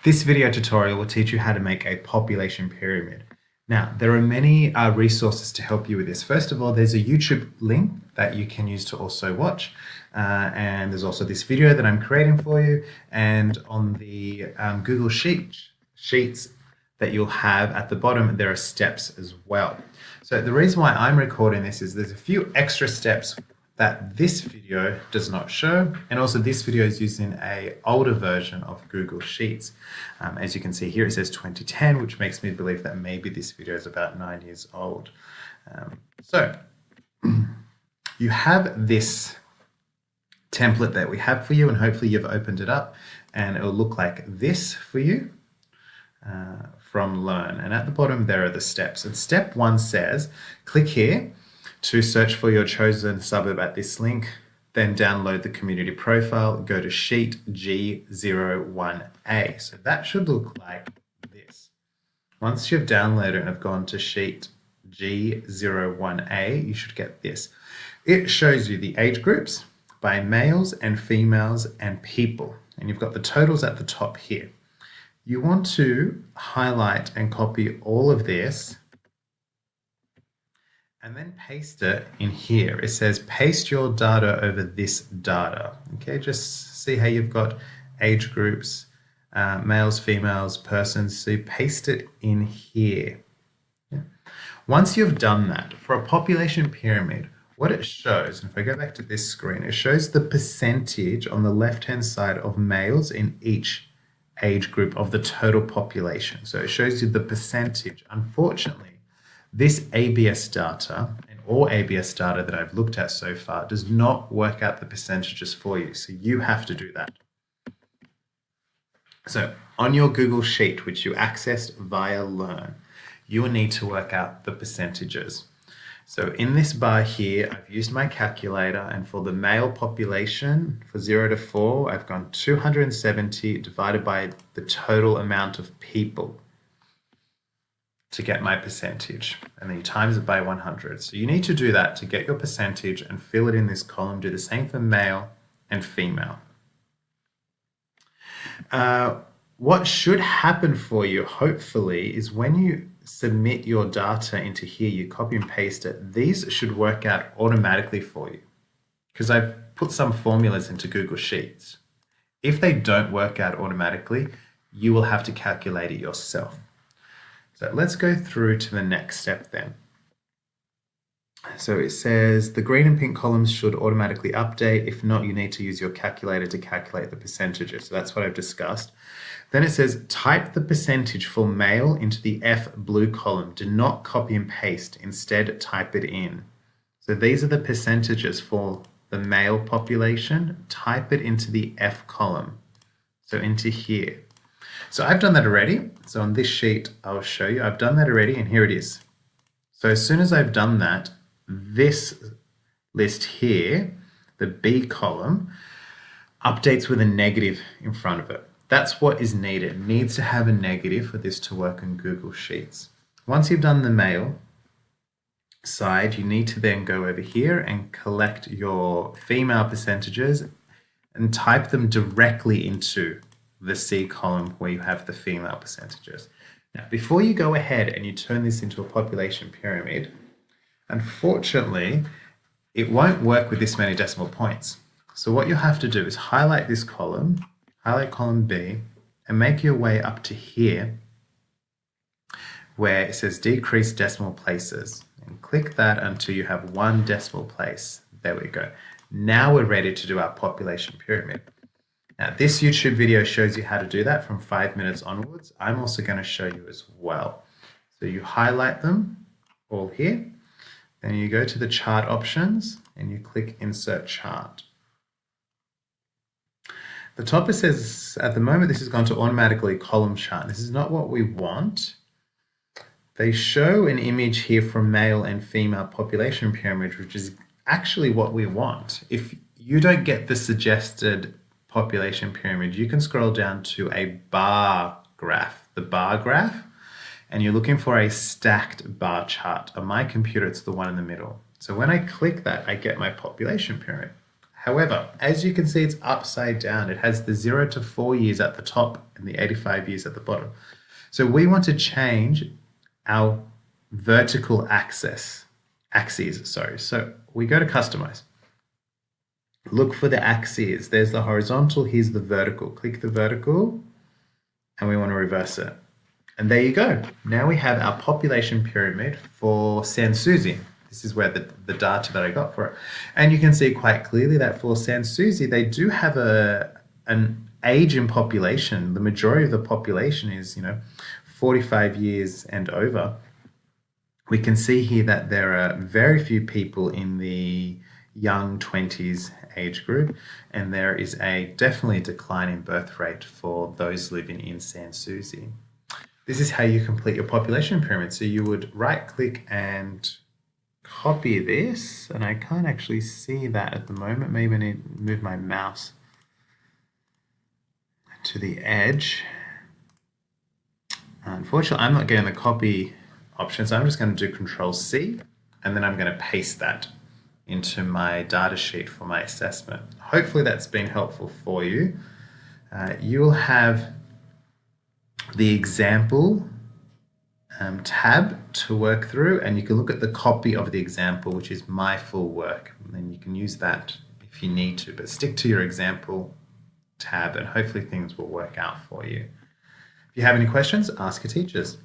This video tutorial will teach you how to make a population pyramid. Now, there are many resources to help you with this. First of all, there's a YouTube link that you can use to also watch. And there's also this video that I'm creating for you. And on the Google Sheets that you'll have at the bottom, there are steps as well. So the reason why I'm recording this is there's a few extra steps that this video does not show, and also this video is using an older version of Google Sheets. As you can see here, it says 2010, which makes me believe that maybe this video is about 9 years old. So you have this template that we have for you, and hopefully you've opened it up and it will look like this for you from Learn. And at the bottom there are the steps. And step 1 says, click here to search for your chosen suburb at this link, then download the community profile, go to sheet G01A. So that should look like this. Once you've downloaded and have gone to sheet G01A, you should get this. It shows you the age groups by males and females and people, and you've got the totals at the top here. You want to highlight and copy all of this and then paste it in here. It says paste your data over this data. Okay, just see how you've got age groups, males, females, persons. So you paste it in here. Yeah. Once you've done that, for a population pyramid, what it shows, and if I go back to this screen, it shows the percentage on the left-hand side of males in each age group of the total population. So it shows you the percentage. Unfortunately, this ABS data and all ABS data that I've looked at so far does not work out the percentages for you. So you have to do that. So on your Google Sheet, which you accessed via Learn, you will need to work out the percentages. So in this bar here, I've used my calculator, and for the male population, for 0 to 4, I've gone 270 divided by the total amount of people to get my percentage, and then you times it by 100. So you need to do that to get your percentage and fill it in this column. Do the same for male and female. What should happen for you, hopefully, is when you submit your data into here, you copy and paste it, these should work out automatically for you, because I've put some formulas into Google Sheets. If they don't work out automatically, you will have to calculate it yourself. So let's go through to the next step then. So it says the green and pink columns should automatically update. If not, you need to use your calculator to calculate the percentages. So that's what I've discussed. Then it says type the percentage for male into the F blue column. Do not copy and paste. Instead, type it in. So these are the percentages for the male population. Type it into the F column. So into here. So I've done that already. So on this sheet, I'll show you. I've done that already, and here it is. So as soon as I've done that, this list here, the B column, updates with a negative in front of it. That's what is needed. It needs to have a negative for this to work in Google Sheets. Once you've done the male side, you need to then go over here and collect your female percentages and type them directly into the C column where you have the female percentages. Now, before you go ahead and you turn this into a population pyramid, unfortunately, it won't work with this many decimal points. So what you'll have to do is highlight this column, highlight column B, and make your way up to here where it says decrease decimal places, and click that until you have 1 decimal place. There we go. Now we're ready to do our population pyramid. Now, this YouTube video shows you how to do that from 5 minutes onwards. I'm also going to show you as well. So you highlight them all here, then you go to the chart options and you click Insert Chart. The top it says, at the moment, this has gone to automatically column chart. This is not what we want. They show an image here from male and female population pyramid, which is actually what we want. If you don't get the suggested population pyramid, you can scroll down to a bar graph, the bar graph, and you're looking for a stacked bar chart. On my computer, it's the one in the middle. So when I click that, I get my population pyramid. However, as you can see, it's upside down. It has the 0 to 4 years at the top and the 85 years at the bottom. So we want to change our vertical axes. So we go to customize. Look for the axes. There's the horizontal, here's the vertical. Click the vertical and we want to reverse it. And there you go. Now we have our population pyramid for Sanssouci. This is where the data that I got for it. And you can see quite clearly that for Sanssouci, they do have an age in population. The majority of the population is, 45 years and over. We can see here that there are very few people in the young 20s age group, and there is definitely a decline in birth rate for those living in Sanssouci. This is how you complete your population pyramid. So you would right click and copy this, and I can't actually see that at the moment. Maybe I need to move my mouse to the edge. Unfortunately, I'm not getting the copy option, so I'm just going to do Control C, and then I'm going to paste that into my data sheet for my assessment. Hopefully that's been helpful for you. You will have the example tab to work through, and you can look at the copy of the example, which is my full work, and then you can use that if you need to, but stick to your example tab and hopefully things will work out for you. If you have any questions, ask your teachers.